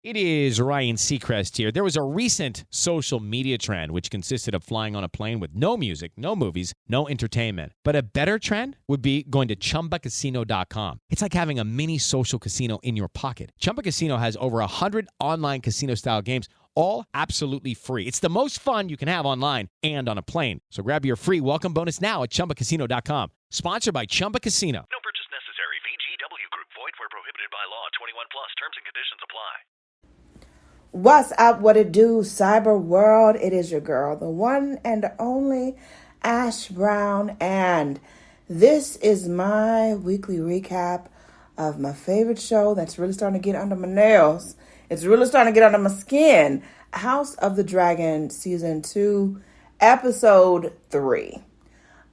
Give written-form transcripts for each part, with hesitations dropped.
It is Ryan Seacrest here. There was a recent social media trend which consisted of flying on a plane with no music, no movies, no entertainment. But a better trend would be going to ChumbaCasino.com. It's like having a mini social casino in your pocket. Chumba Casino has over 100 online casino-style games, all absolutely free. It's the most fun you can have online and on a plane. So grab your free welcome bonus now at ChumbaCasino.com. Sponsored by Chumba Casino. No purchase necessary. VGW Group. Void where prohibited by law. 21 plus. Terms and conditions apply. What's up, what it do, cyber world? It is your girl, the one and only Ash Brown, and this is my weekly recap of my favorite show that's really starting to get under my nails. It's really starting to get under my skin. House of the Dragon, Season 2, Episode 3.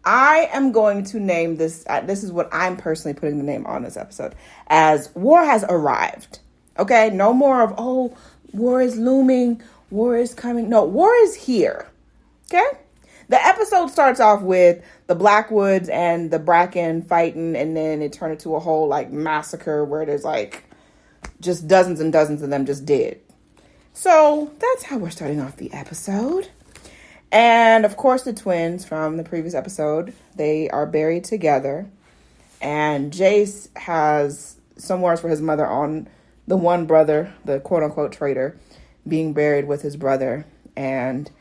I am going to name this, this is what I'm personally putting the name on this episode, as War Has Arrived. Okay, no more of, oh, war is looming, war is coming. No, war is here. Okay? The episode starts off with the Blackwoods and the Bracken fighting, and then it turned into a whole like massacre where there's like just dozens and dozens of them just dead. So that's how we're starting off the episode. And of course, the twins from the previous episode, they are buried together. And Jace has somewhere for his mother on the one brother, the quote-unquote traitor, being buried with his brother. And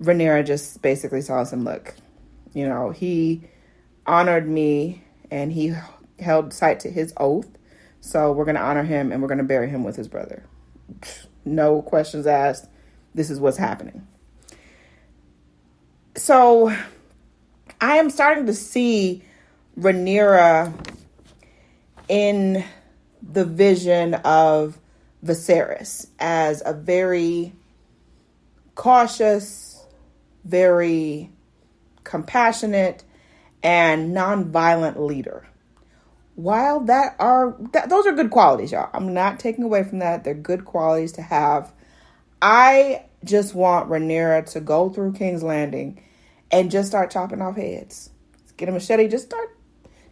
Rhaenyra just basically tells him, look, you know, he honored me and he held sight to his oath. So we're going to honor him and we're going to bury him with his brother. No questions asked. This is what's happening. So I am starting to see Rhaenyra in the vision of Viserys as a very cautious, very compassionate, and non-violent leader. While those are good qualities, y'all. I'm not taking away from that. They're good qualities to have. I just want Rhaenyra to go through King's Landing and just start chopping off heads. Get a machete, just start.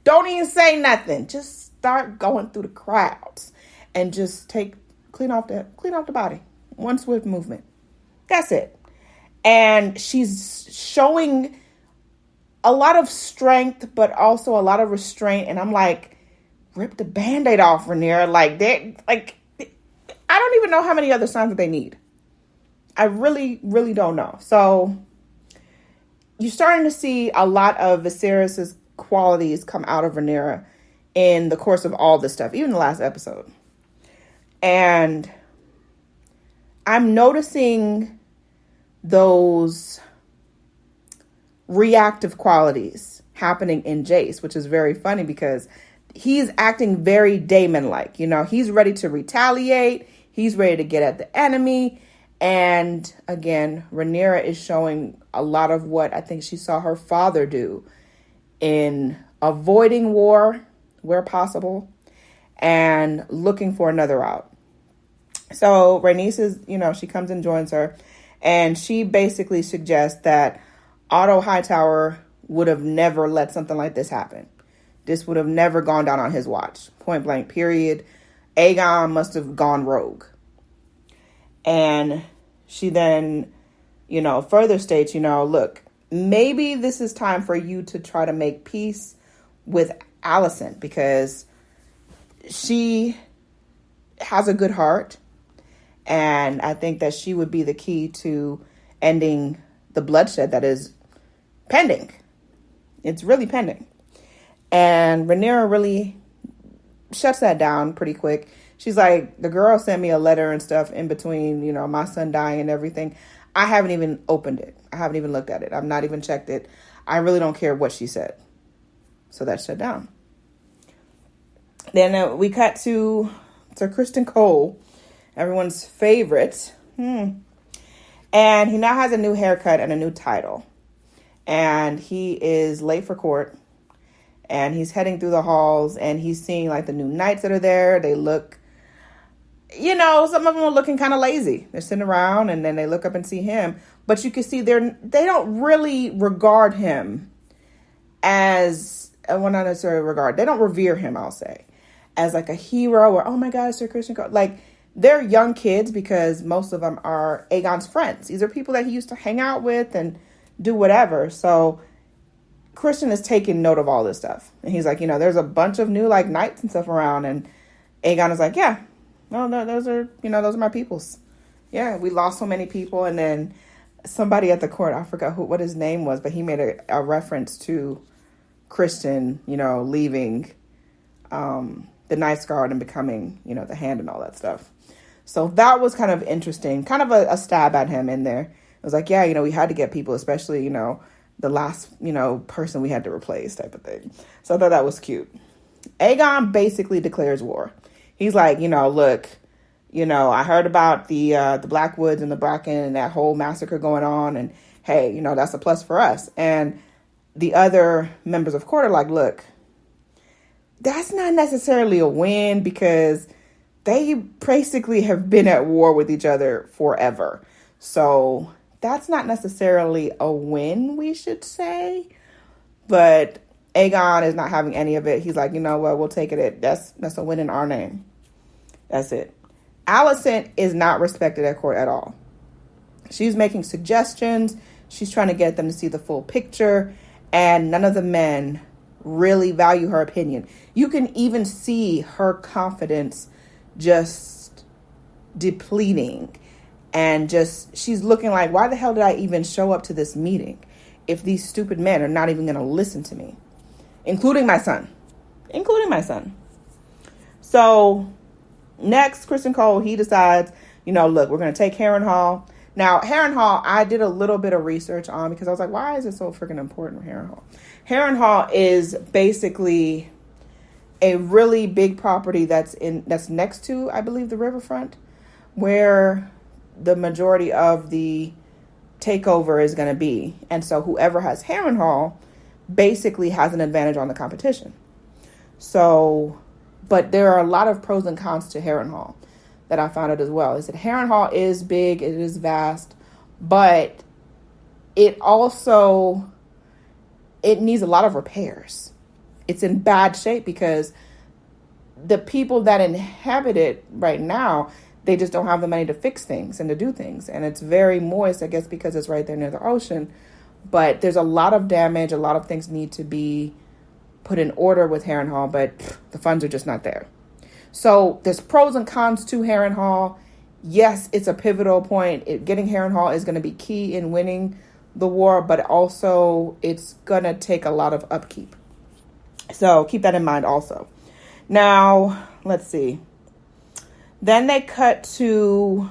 Don't even say nothing. Just start going through the crowds and just clean off the body. One swift movement. That's it. And she's showing a lot of strength, but also a lot of restraint. And I'm like, rip the Band-Aid off, Rhaenyra. I don't even know how many other signs that they need. I really, really don't know. So you're starting to see a lot of Viserys' qualities come out of Rhaenyra in the course of all this stuff, even the last episode. And I'm noticing those reactive qualities happening in Jace, which is very funny because he's acting very Daemon-like. You know, he's ready to retaliate. He's ready to get at the enemy. And again, Rhaenyra is showing a lot of what I think she saw her father do in avoiding war where possible and looking for another route. So Rhaenys she comes and joins her, and she basically suggests that Otto Hightower would have never let something like this happen. This would have never gone down on his watch. Point blank, period. Aegon must have gone rogue. And she then, further states, look, maybe this is time for you to try to make peace with Alicent because she has a good heart. And I think that she would be the key to ending the bloodshed that is pending. It's really pending. And Rhaenyra really shuts that down pretty quick. She's like, the girl sent me a letter and stuff in between, my son dying and everything. I haven't even opened it. I haven't even looked at it. I've not even checked it. I really don't care what she said. So that's shut down. Then we cut to Sir Criston Cole, everyone's favorite. And he now has a new haircut and a new title. And he is late for court. And he's heading through the halls and he's seeing like the new knights that are there. They look, some of them are looking kind of lazy. They're sitting around and then they look up and see him. But you can see they don't really regard him as, well, not necessarily regard. They don't revere him, I'll say, as like a hero or, oh my God, Sir Christian Cole. Like they're young kids because most of them are Aegon's friends. These are people that he used to hang out with and do whatever. So Christian is taking note of all this stuff. And he's like, there's a bunch of new like knights and stuff around. And Aegon is like, yeah, no, those are my peoples. Yeah, we lost so many people. And then somebody at the court, I forgot what his name was, but he made a reference to Christian, leaving the Night's Guard and becoming, the Hand and all that stuff. So that was kind of interesting, kind of a stab at him in there. It was like, yeah, we had to get people, especially, the last, person we had to replace type of thing. So I thought that was cute. Aegon basically declares war. He's like, look, I heard about the Blackwoods and the Bracken and that whole massacre going on. And hey, that's a plus for us. And the other members of court are like, look, that's not necessarily a win because they basically have been at war with each other forever. So that's not necessarily a win, we should say. But Aegon is not having any of it. He's like, we'll take it. That's a win in our name. That's it. Alicent is not respected at court at all. She's making suggestions. She's trying to get them to see the full picture. And none of the men really value her opinion. You can even see her confidence just depleting, and she's looking like, why the hell did I even show up to this meeting if these stupid men are not even going to listen to me, including my son. So next, Kristen Cole, he decides, look, we're going to take Harrenhal. Now, Harrenhal, I did a little bit of research on because I was like, why is it so freaking important, Harrenhal? Harrenhal is basically a really big property that's next to, I believe, the riverfront, where the majority of the takeover is going to be. And so whoever has Harrenhal basically has an advantage on the competition. So, but there are a lot of pros and cons to Harrenhal that I found out as well. Is that Harrenhal is big, it is vast, but it needs a lot of repairs. It's in bad shape because the people that inhabit it right now, they just don't have the money to fix things and to do things. And it's very moist, I guess, because it's right there near the ocean. But there's a lot of damage. A lot of things need to be put in order with Harrenhal, but the funds are just not there. So there's pros and cons to Harrenhal. Yes, it's a pivotal point. Getting Harrenhal is going to be key in winning the war, but also it's going to take a lot of upkeep. So keep that in mind also. Now, let's see. Then they cut to...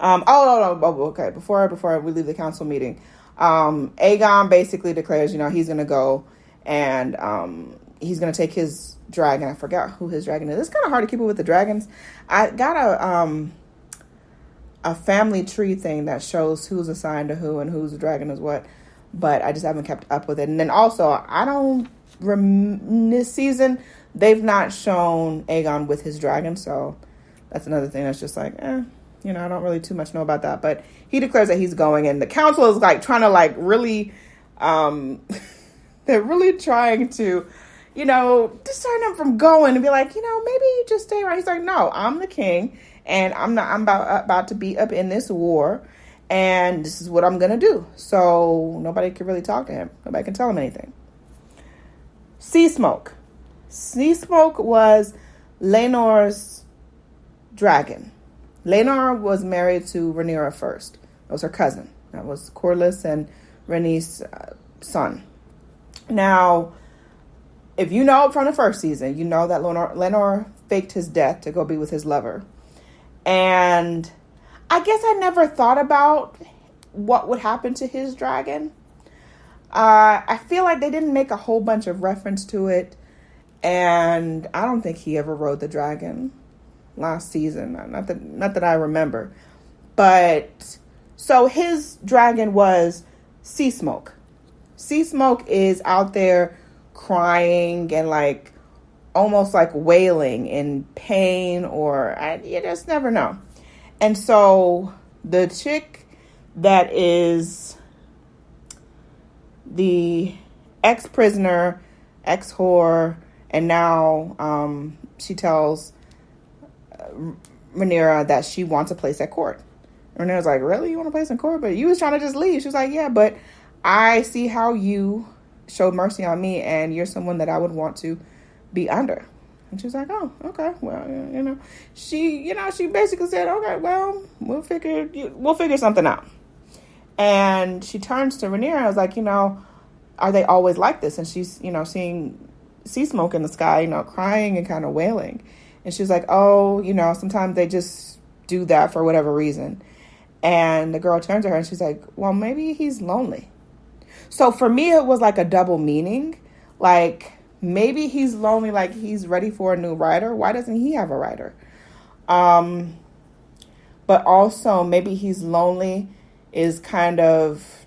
okay. Before we leave the council meeting, Aegon basically declares, he's going to go and he's going to take his dragon. I forgot who his dragon is. It's kind of hard to keep it with the dragons. I got a family tree thing that shows who's assigned to who and whose dragon is what, but I just haven't kept up with it. And then also, this season, they've not shown Aegon with his dragon, so that's another thing that's just like, I don't really too much know about that. But he declares that he's going, and the council is like trying to really, they're really trying to, discern him from going and be like, maybe you just stay right. He's like, no, I'm the king, and I'm about to be up in this war, and this is what I'm gonna do. So nobody can really talk to him. Nobody can tell him anything. Sea Smoke was Rhaenyra's dragon. Rhaenyra was married to Rhaenyra first. That was her cousin. That was Corlys and Rhaenys' son. Now, if you know from the first season, you know that Rhaenyra faked his death to go be with his lover. And I guess I never thought about what would happen to his dragon. I feel like they didn't make a whole bunch of reference to it. And I don't think he ever rode the dragon last season. Not that I remember. But so his dragon was Sea Smoke. Sea Smoke is out there crying and almost wailing in pain, or you just never know. And so the chick that is the ex-prisoner, ex-whore, and now she tells Rhaenyra that she wants a place at court. Rhaenyra's like, really? You want a place in court? But you was trying to just leave. She was like, yeah, but I see how you showed mercy on me, and you're someone that I would want to be under. And she's like, oh, okay. Well, she basically said, okay, well, we'll figure something out. And she turns to Rhaenyra and was like, are they always like this? And she's, seeing sea smoke in the sky, crying and kind of wailing. And she's like, oh, sometimes they just do that for whatever reason. And the girl turns to her and she's like, well, maybe he's lonely. So for me, it was like a double meaning. Like, maybe he's lonely, like he's ready for a new writer. Why doesn't he have a writer? But also maybe he's lonely is kind of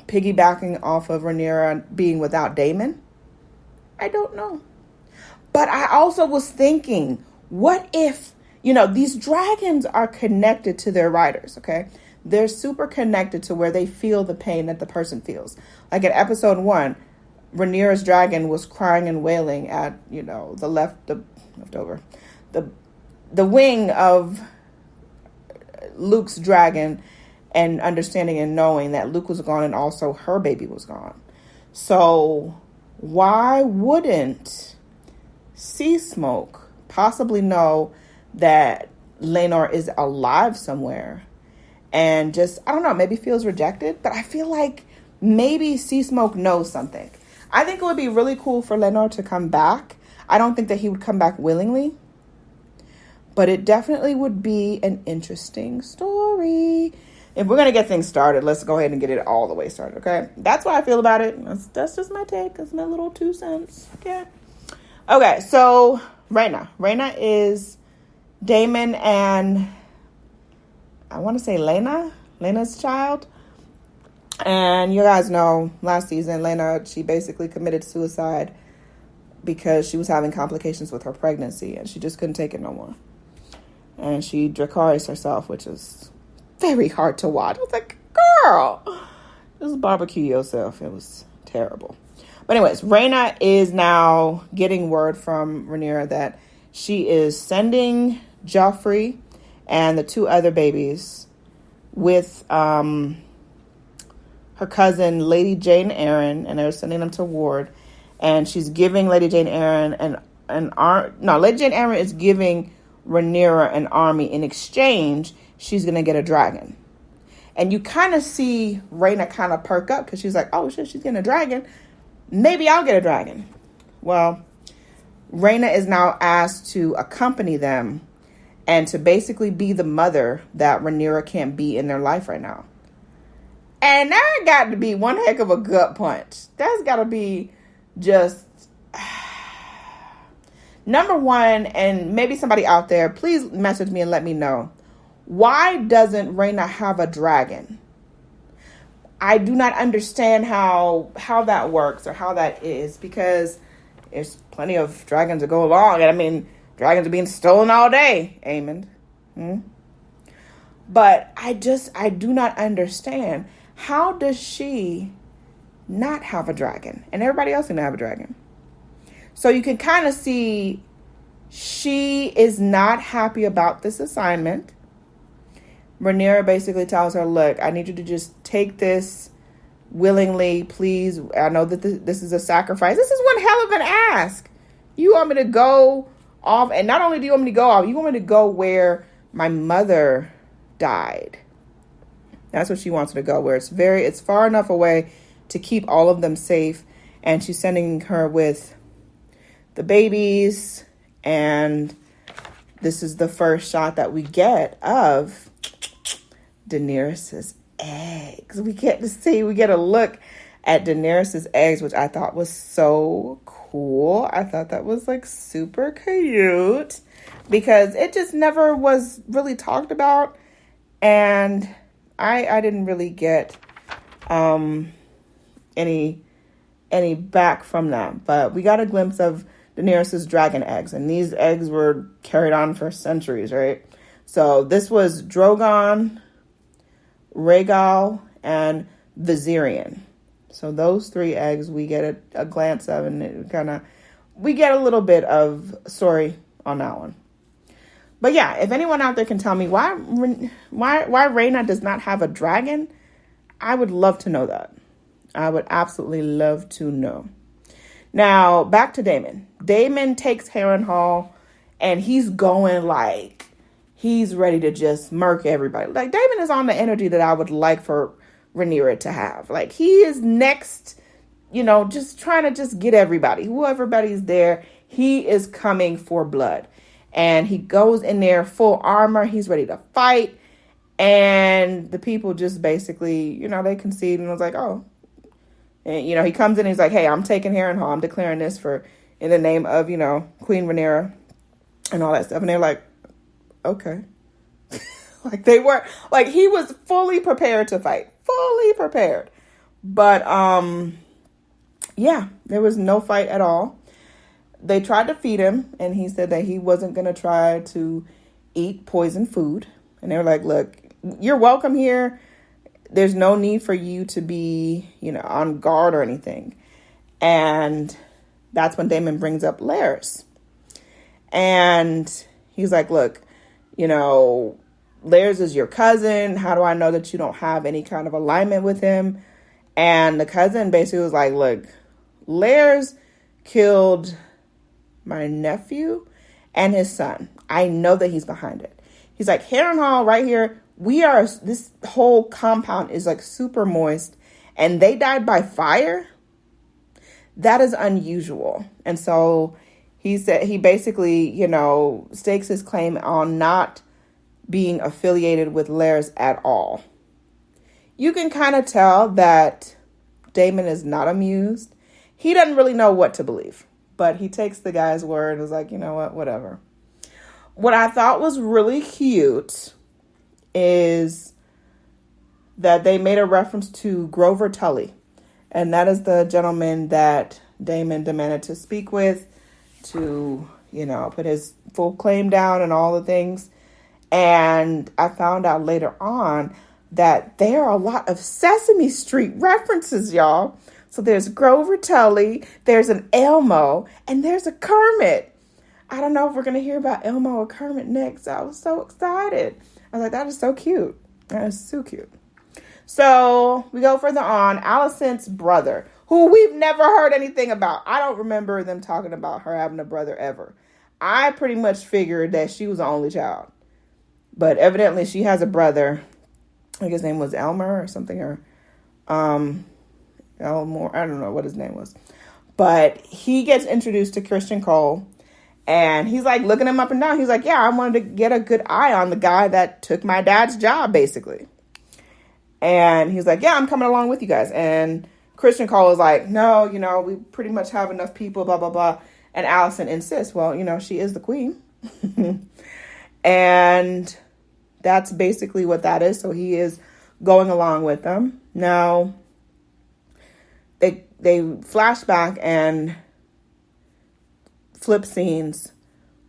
piggybacking off of Rhaenyra being without Daemon. I don't know. But I also was thinking, what if, these dragons are connected to their riders, okay? They're super connected to where they feel the pain that the person feels. Like in episode 1, Rhaenyra's dragon was crying and wailing at, the wing of Luke's dragon, and understanding and knowing that Luke was gone and also her baby was gone. So why wouldn't Sea Smoke possibly know that Rhaenyra is alive somewhere and just, I don't know, maybe feels rejected? But I feel like maybe Sea Smoke knows something. I think it would be really cool for Rhaenyra to come back. I don't think that he would come back willingly, but it definitely would be an interesting story. If we're going to get things started, let's go ahead and get it all the way started, okay? That's what I feel about it. That's just my take. That's my little 2 cents, okay? Okay, so Rhaenyra. Rhaenyra is Daemon and I want to say Rhaenyra's child. And you guys know, last season, Rhaenyra, she basically committed suicide because she was having complications with her pregnancy and she just couldn't take it no more. And she Dracarys herself, which is very hard to watch. I was like, girl, just barbecue yourself. It was terrible. But anyways, Rhaenyra is now getting word from Rhaenyra that she is sending Joffrey and the 2 other babies with her cousin, Lady Jane Eyre, and they're sending them to Ward. And she's giving Lady Jane Eyre Lady Jane Eyre is giving Rhaenyra an army. In exchange, she's going to get a dragon. And you kind of see Rhaenyra kind of perk up because she's like, oh shit, she's getting a dragon. Maybe I'll get a dragon. Well, Rhaenyra is now asked to accompany them and to basically be the mother that Rhaenyra can't be in their life right now. And that got to be one heck of a gut punch. That's got to be just... Number one, and maybe somebody out there, please message me and let me know. Why doesn't Rhaenyra have a dragon? I do not understand how that works or how that is, because there's plenty of dragons that go along. And I mean, dragons are being stolen all day, Aemond. But I do not understand. How does she not have a dragon? And everybody else can have a dragon. So you can kind of see she is not happy about this assignment. Rhaenyra basically tells her, look, I need you to just take this willingly, please. I know that this is a sacrifice. This is one hell of an ask. You want me to go off, and not only do you want me to go off, you want me to go where my mother died. That's what she wants her to go, where it's far enough away to keep all of them safe. And she's sending her with the babies, and this is the first shot that we get of Daenerys's eggs. We get a look at Daenerys's eggs, which I thought was so cool. I thought that was like super cute because it just never was really talked about, and I didn't really get any back from that. But we got a glimpse of Daenerys's dragon eggs, and these eggs were carried on for centuries, right? So this was Drogon, Rhaegal, and Viserion. So those 3 eggs we get a glance of, and we get a little bit of story on that one. But yeah, if anyone out there can tell me why Rhaenyra does not have a dragon, I would love to know that. I would absolutely love to know. Now, back to Daemon. Daemon takes Harrenhal, and he's going like he's ready to just murk everybody. Like, Daemon is on the energy that I would like for Rhaenyra to have. Like, he is next, just trying to just get everybody. Whoever's there, he is coming for blood. And he goes in there full armor. He's ready to fight. And the people just basically, they concede and was like, oh. And, he comes in and he's like, hey, I'm taking Harrenhal. I'm declaring this in the name of, Queen Rhaenyra and all that stuff. And they're like, okay. Like, they were, like, he was fully prepared to fight. Fully prepared. But, yeah, there was no fight at all. They tried to feed him, and he said that he wasn't going to try to eat poisoned food. And they were like, look, you're welcome here. There's no need for you to be, on guard or anything. And that's when Daemon brings up Larys. And he's like, look, Larys is your cousin. How do I know that you don't have any kind of alignment with him? And the cousin basically was like, look, Larys killed my nephew and his son. I know that he's behind it. He's like, Harrenhal right here. This whole compound is like super moist, and they died by fire. That is unusual. And so he said, he basically, stakes his claim on not being affiliated with Larys at all. You can kind of tell that Daemon is not amused. He doesn't really know what to believe, but he takes the guy's word and is like, you know what, whatever. What I thought was really cute is that they made a reference to Grover Tully. And that is the gentleman that Daemon demanded to speak with to, put his full claim down and all the things. And I found out later on that there are a lot of Sesame Street references, y'all. So there's Grover Tully, there's an Elmo, and there's a Kermit. I don't know if we're going to hear about Elmo or Kermit next. I was so excited. I was like, that is so cute. That is so cute. So we go further on. Alicent's brother, who we've never heard anything about. I don't remember them talking about her having a brother ever. I pretty much figured that she was the only child. But evidently she has a brother. I think his name was Elmer or something. Or Elmore. I don't know what his name was. But he gets introduced to Christian Cole. And he's like looking him up and down. He's like, yeah, I wanted to get a good eye on the guy that took my dad's job, basically. And he's like, yeah, I'm coming along with you guys. And Christian Cole was like, no, we pretty much have enough people, blah, blah, blah. And Alicent insists, well, she is the queen. And that's basically what that is. So he is going along with them. Now, they flash back and flip scenes,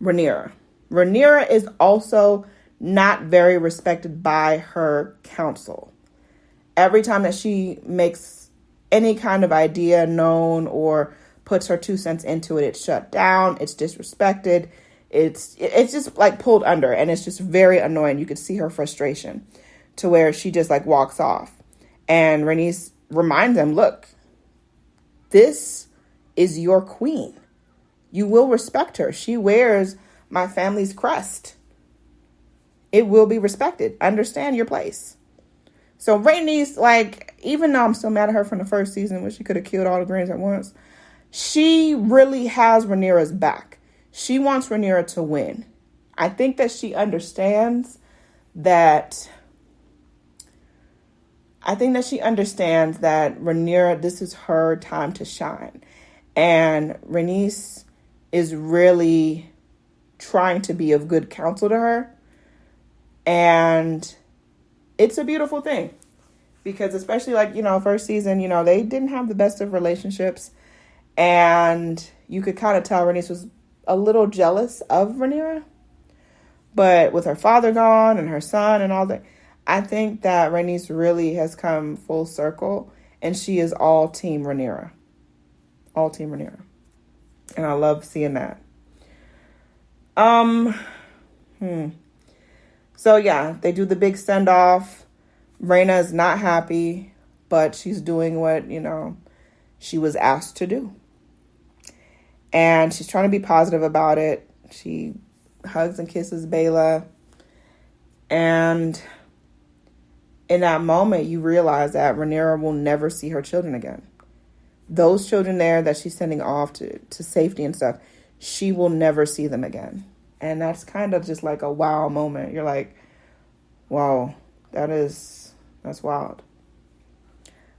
Rhaenyra. Rhaenyra is also not very respected by her council. Every time that she makes any kind of idea known or puts her 2 cents into it, it's shut down, it's disrespected, it's just like pulled under, and it's just very annoying. You could see her frustration to where she just like walks off. And Rhaenys reminds them, look, this is your queen. You will respect her. She wears my family's crest. It will be respected. Understand your place. So Rhaenys, like, even though I'm still mad at her from the first season where she could have killed all the Greens at once, she really has Rhaenyra's back. She wants Rhaenyra to win. I think that she understands that. Rhaenyra, this is her time to shine. And Rhaenys is really trying to be of good counsel to her. And it's a beautiful thing. Because especially first season, they didn't have the best of relationships. And you could kind of tell Rhaenys was a little jealous of Rhaenyra. But with her father gone and her son and all that, I think that Rhaenys really has come full circle. And she is all team Rhaenyra. All team Rhaenyra. And I love seeing that. So yeah, they do the big send off. Rhaenyra is not happy, but she's doing what, she was asked to do. And she's trying to be positive about it. She hugs and kisses Bela. And in that moment, you realize that Rhaenyra will never see her children again. Those children there that she's sending off to safety and stuff, she will never see them again. And that's kind of just like a wow moment. You're like, wow, that's wild.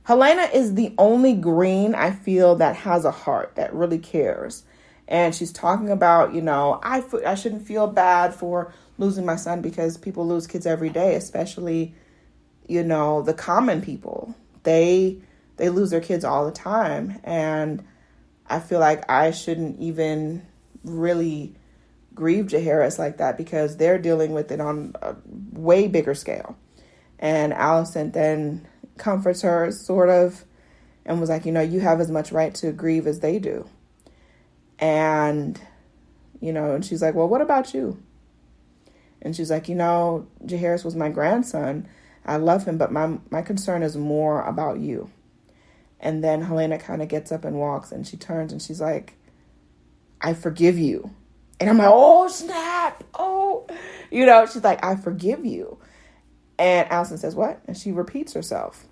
Helaena is the only Green I feel that has a heart, that really cares. And she's talking about, I shouldn't feel bad for losing my son because people lose kids every day, especially, the common people. They lose their kids all the time. And I feel like I shouldn't even really grieve Jaehaerys like that because they're dealing with it on a way bigger scale. And Alicent then comforts her, sort of, and was like, you have as much right to grieve as they do. And, and she's like, well, what about you? And she's like, Jaehaerys was my grandson. I love him, but my concern is more about you. And then Helaena kind of gets up and walks, and she turns and she's like, I forgive you. And I'm like, oh, snap. Oh, she's like, I forgive you. And Alicent says, what? And she repeats herself.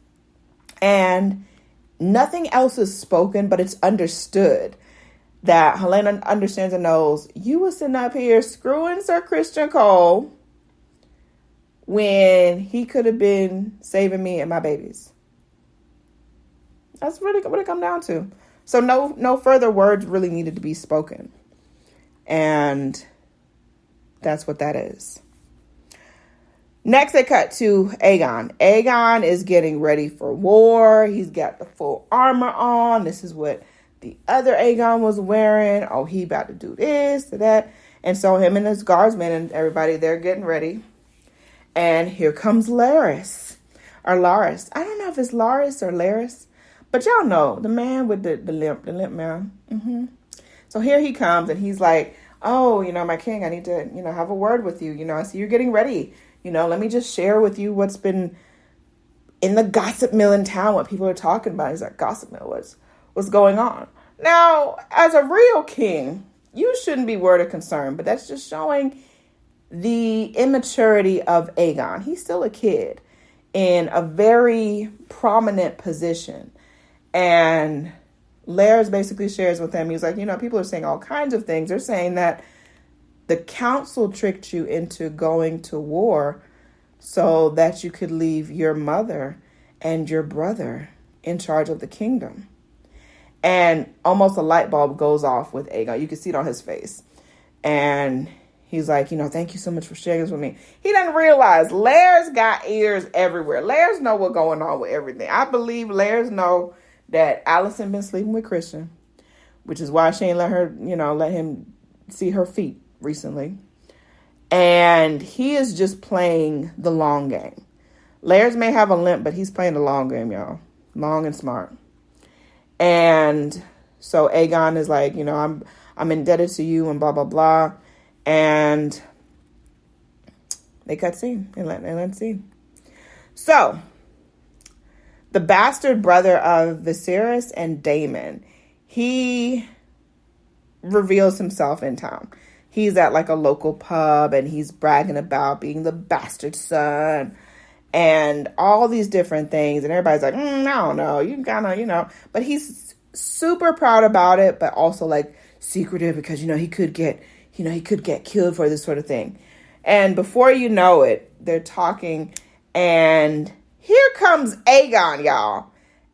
And nothing else is spoken, but it's understood that Helaena understands and knows you were sitting up here screwing Sir Christian Cole when he could have been saving me and my babies. That's really what it comes down to. So no further words really needed to be spoken. And that's what that is. Next, they cut to Aegon. Aegon is getting ready for war. He's got the full armor on. This is what the other Aegon was wearing. Oh, he about to do this, to that. And so him and his guardsmen and everybody, they're getting ready. And here comes Laris. Or Laris. I don't know if it's Laris or Laris. But y'all know, the man with the limp man. So here he comes and he's like, oh, my king, I need to, have a word with you. I see you're getting ready. Let me just share with you what's been in the gossip mill in town, what people are talking about. He's like, gossip mill, what's going on? Now, as a real king, you shouldn't be worried or concerned, but that's just showing the immaturity of Aegon. He's still a kid in a very prominent position. And Lares basically shares with him, he's like, people are saying all kinds of things. They're saying that the council tricked you into going to war so that you could leave your mother and your brother in charge of the kingdom. And almost a light bulb goes off with Aegon. You can see it on his face. And he's like, thank you so much for sharing this with me. He doesn't realize Lares got ears everywhere. Lares know what's going on with everything. I believe Lares know that Alicent been sleeping with Christian, which is why she ain't let him see her feet recently. And he is just playing the long game. Lares may have a limp, but he's playing the long game, y'all. Long and smart. And so Aegon is like, I'm indebted to you and blah, blah, blah. And they cut scene. They let scene. So the bastard brother of Viserys and Daemon, he reveals himself in town. He's at like a local pub and he's bragging about being the bastard son and all these different things. And everybody's like, I don't know. You gotta, but he's super proud about it, but also like secretive because, he could get killed for this sort of thing. And before you know it, they're talking and here comes Aegon, y'all.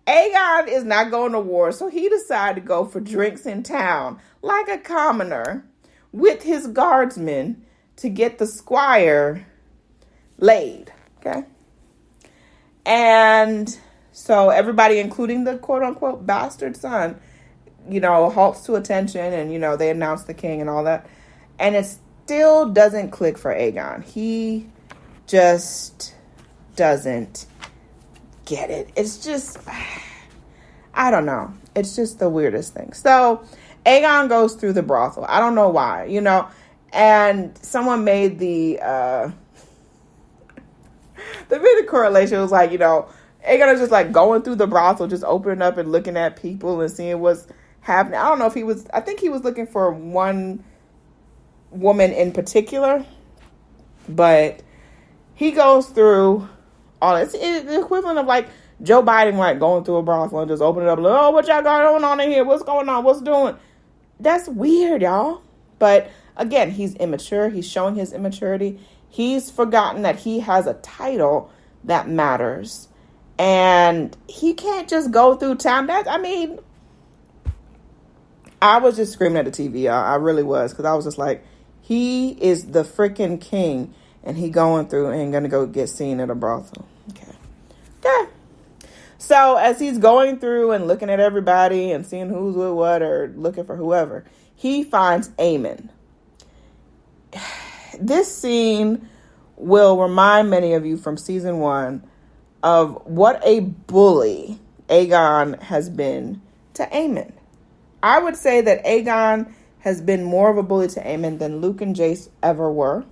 Aegon is not going to war, so he decided to go for drinks in town like a commoner with his guardsmen to get the squire laid, okay? And so everybody, including the quote-unquote bastard son, halts to attention and, they announce the king and all that. And it still doesn't click for Aegon. He just doesn't get it. It's just, I don't know. It's just the weirdest thing. So Aegon goes through the brothel. I don't know why. And someone made the correlation. It was like, Aegon is just like going through the brothel, just opening up and looking at people and seeing what's happening. I don't know if I think he was looking for one woman in particular, but he goes through all this. It's the equivalent of like Joe Biden, like going through a brothel and just opening up, like, oh, what y'all got going on in here? What's going on? What's doing? That's weird, y'all. But again, he's immature. He's showing his immaturity. He's forgotten that he has a title that matters. And he can't just go through town. I was just screaming at the TV, y'all. I really was. Because I was just like, he is the freaking king. And he going through and going to go get seen at a brothel. Okay. So as he's going through and looking at everybody and seeing who's with what or looking for whoever, he finds Aemon. This scene will remind many of you from season 1 of what a bully Aegon has been to Aemon. I would say that Aegon has been more of a bully to Aemon than Luke and Jace ever were.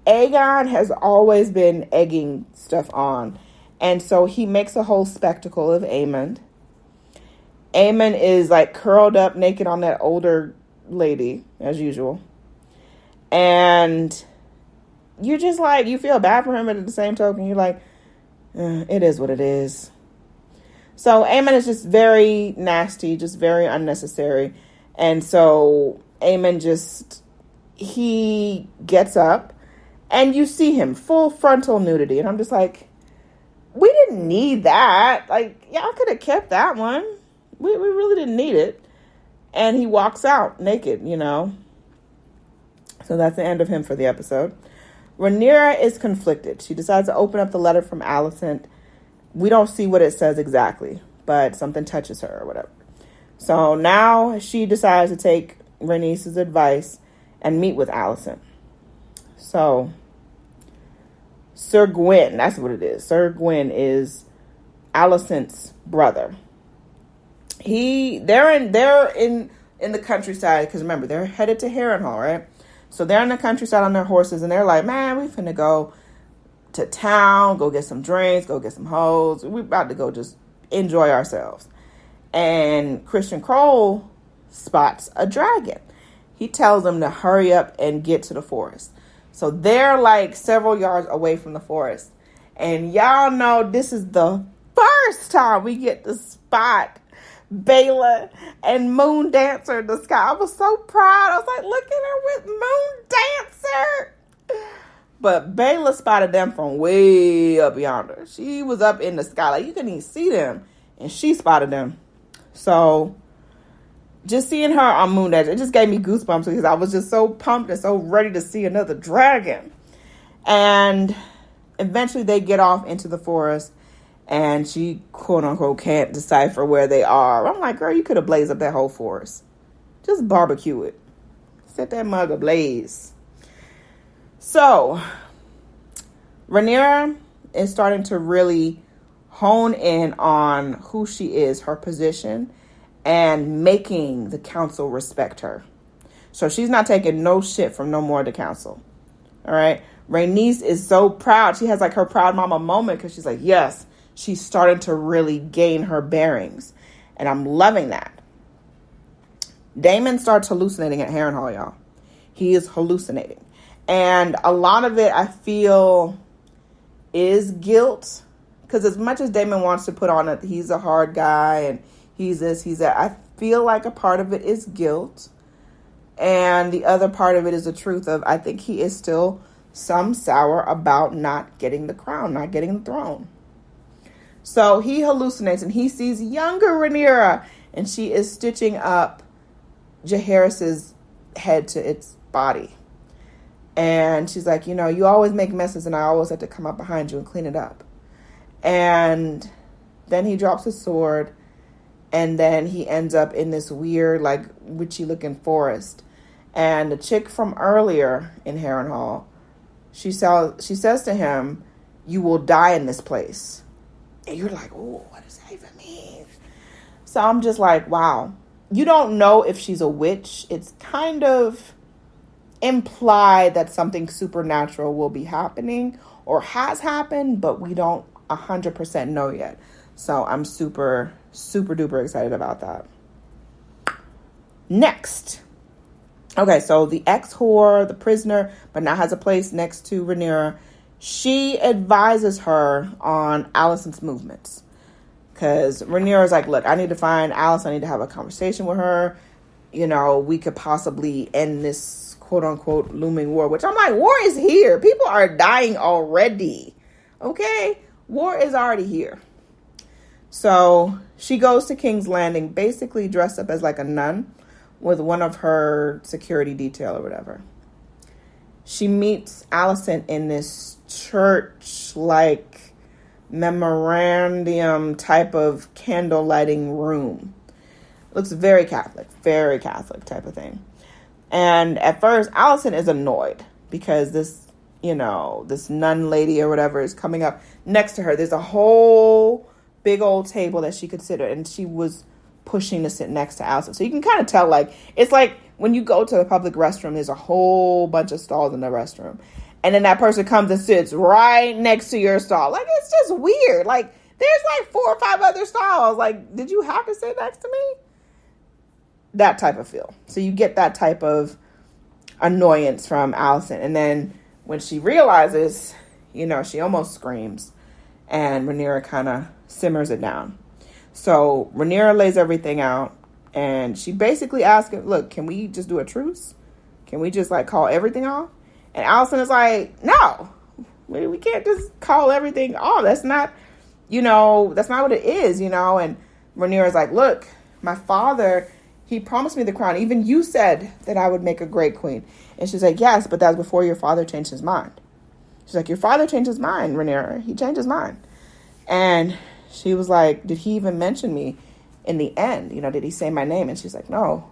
Aegon has always been egging stuff on. And so he makes a whole spectacle of Aemon. Aemon is like curled up naked on that older lady, as usual. And you're just like, you feel bad for him, but at the same token, you're like, it is what it is. So Aemon is just very nasty, just very unnecessary. And so Aemon he gets up and you see him full frontal nudity. And I'm just like, we didn't need that. Like, y'all could have kept that one. We really didn't need it. And he walks out naked, So that's the end of him for the episode. Rhaenyra is conflicted. She decides to open up the letter from Alicent. We don't see what it says exactly, but something touches her or whatever. So now she decides to take Rhaenys' advice and meet with Alicent. So Sir Gwyn, that's what it is. Sir Gwyn is Alicent's brother. They're in the countryside, because remember, they're headed to Harrenhal, right? So they're in the countryside on their horses, and they're like, man, we finna go to town, go get some drinks, go get some hoes. We're about to go just enjoy ourselves. And Christian Cole spots a dragon. He tells them to hurry up and get to the forest. So they're like several yards away from the forest. And y'all know this is the first time we get to spot Baela and Moon Dancer in the sky. I was so proud. I was like, look at her with Moon Dancer. But Baela spotted them from way up yonder. She was up in the sky. Like, you couldn't even see them. And she spotted them. So just seeing her on Moon Dancer, it just gave me goosebumps because I was just so pumped and so ready to see another dragon. And eventually they get off into the forest. And she, quote unquote, can't decipher where they are. I'm like, girl, you could have blazed up that whole forest. Just barbecue it. Set that mug ablaze. So, Rhaenyra is starting to really hone in on who she is, her position, and making the council respect her. So she's not taking no shit from no more of the council. All right? Rhaenys is so proud. She has like her proud mama moment because she's like, yes, she's starting to really gain her bearings. And I'm loving that. Daemon starts hallucinating at Harrenhal, y'all. He is hallucinating. And a lot of it, I feel, is guilt. Because as much as Daemon wants to put on it, he's a hard guy and he's this, he's that, I feel like a part of it is guilt. And the other part of it is the truth of, I think he is still some sour about not getting the crown, not getting the throne. So he hallucinates and he sees younger Rhaenyra and she is stitching up Jaehaerys's head to its body. And she's like, you always make messes and I always have to come up behind you and clean it up. And then he drops his sword and then he ends up in this weird, like, witchy looking forest. And the chick from earlier in Harrenhal, she says to him, you will die in this place. And you're like, oh, what does that even mean? So I'm just like, wow. you don't know if she's a witch. It's kind of implied that something supernatural will be happening or has happened, but we don't 100% know yet. So I'm super, super duper excited about that. Next. Okay, so the ex-whore, the prisoner, but now has a place next to Rhaenyra. She advises her on Alicent's movements. Because Rhaenyra's like, look, I need to find Alicent. I need to have a conversation with her. You know, we could possibly end this quote-unquote looming war. Which I'm like, war is here. People are dying already. Okay? War is already here. So she goes to King's Landing, basically dressed up as like a nun with one of her security detail or whatever. She meets Alicent in this church-like memorandum type of candle lighting room. Looks very Catholic type of thing. And at first, Alicent is annoyed because this nun lady or whatever is coming up next to her. There's a whole big old table that she could sit at, and she was pushing to sit next to Alicent. So you can kind of tell, like, it's like when you go to the public restroom, there's a whole bunch of stalls in the restroom. And then that person comes and sits right next to your stall. Like, it's just weird. Like, there's like 4 or 5 other stalls. Like, did you have to sit next to me? That type of feel. So you get that type of annoyance from Alicent. And then when she realizes, she almost screams. And Rhaenyra kind of simmers it down. So Rhaenyra lays everything out. And she basically asks him, look, can we just do a truce? Can we just, like, call everything off? And Alicent is like, no, we can't just call everything off. That's not, that's not what it is, And Rhaenyra is like, look, my father, he promised me the crown. Even you said that I would make a great queen. And she's like, yes, but that's before your father changed his mind. She's like, your father changed his mind, Rhaenyra. He changed his mind. And she was like, did he even mention me in the end? Did he say my name? And she's like, no.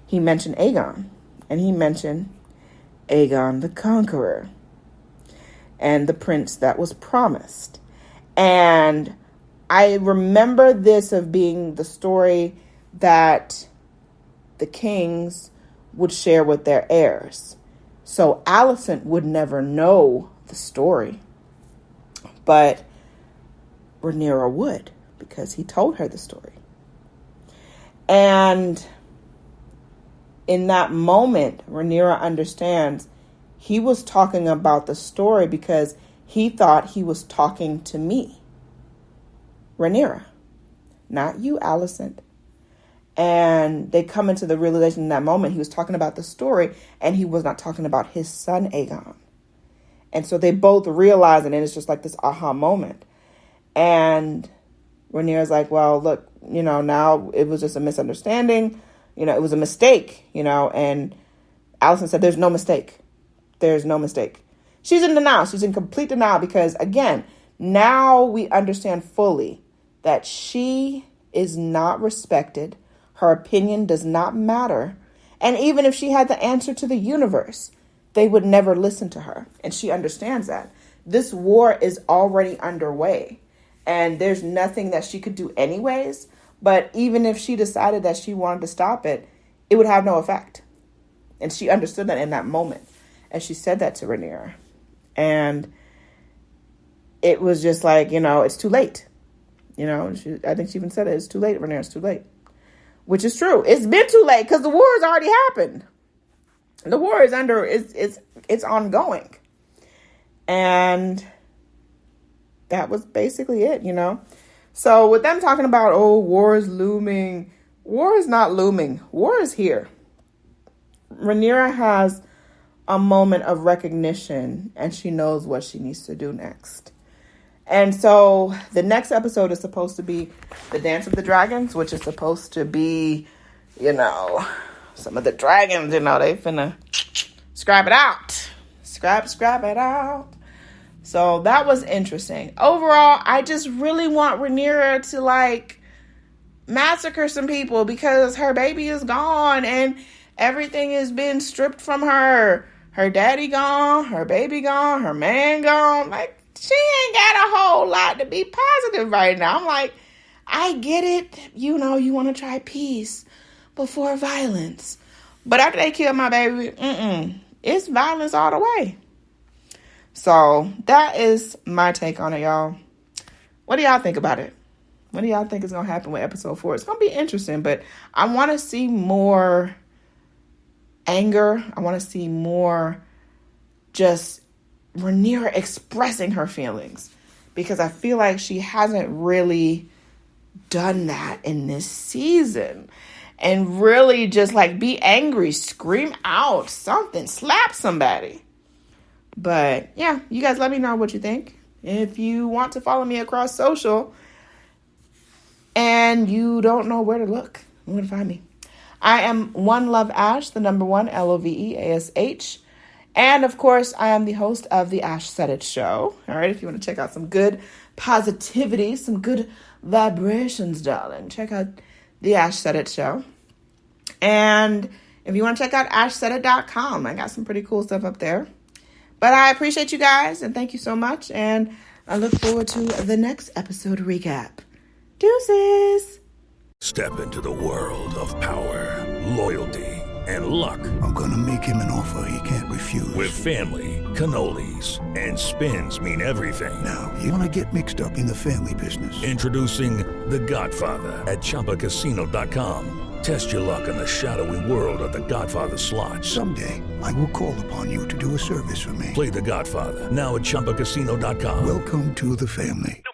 He mentioned Aegon. And he mentioned Aegon the Conqueror and the prince that was promised. And I remember this of being the story that the kings would share with their heirs. So Alicent would never know the story, but Rhaenyra would, because he told her the story. And in that moment, Rhaenyra understands he was talking about the story because he thought he was talking to me, Rhaenyra, not you, Alicent. And they come into the realization in that moment he was talking about the story and he was not talking about his son, Aegon. And so they both realize it, and it's just like this aha moment. And Rhaenyra's like, well, look, now it was just a misunderstanding. It was a mistake, and Alicent said, there's no mistake. There's no mistake. She's in denial. She's in complete denial because, again, now we understand fully that she is not respected. Her opinion does not matter. And even if she had the answer to the universe, they would never listen to her. And she understands that. This war is already underway. And there's nothing that she could do anyways. But even if she decided that she wanted to stop it, it would have no effect. And she understood that in that moment. And she said that to Rhaenyra. And it was just like, it's too late. I think she even said it. It's too late, Rhaenyra. It's too late. Which is true. It's been too late because the war has already happened. The war is it's ongoing. And that was basically it, So with them talking about, war is looming, war is not looming. War is here. Rhaenyra has a moment of recognition and she knows what she needs to do next. And so the next episode is supposed to be the Dance of the Dragons, which is supposed to be, some of the dragons, they finna scrap it out. Scrap it out. So that was interesting. Overall, I just really want Rhaenyra to, massacre some people because her baby is gone and everything has been stripped from her. Her daddy gone, her baby gone, her man gone. She ain't got a whole lot to be positive right now. I'm like, I get it. You want to try peace. before violence. But after they killed my baby, it's violence all the way. So that is my take on it, y'all. What do y'all think about it? What do y'all think is going to happen with episode 4? It's going to be interesting, but I want to see more anger. I want to see more just Rhaenyra expressing her feelings, because I feel like she hasn't really done that in this season. And really just like be angry, scream out something, slap somebody. But yeah, you guys let me know what you think. If you want to follow me across social and you don't know where to look, where to find me, I am One Love Ash, the number 1, LOVEASH. And of course, I am the host of the Ash Said It Show. All right, if you want to check out some good positivity, some good vibrations, darling, check out the Ash Said It Show. And if you want to check out ashsaidit.com, I got some pretty cool stuff up there. But I appreciate you guys, and thank you so much. And I look forward to the next episode recap. Deuces! Step into the world of power, loyalty, and luck. I'm gonna make him an offer he can't refuse. With family, cannolis, and spins mean everything. Now, you wanna get mixed up in the family business. Introducing The Godfather at ChumbaCasino.com. Test your luck in the shadowy world of The Godfather slot. Someday, I will call upon you to do a service for me. Play The Godfather now at ChumbaCasino.com. Welcome to the family. No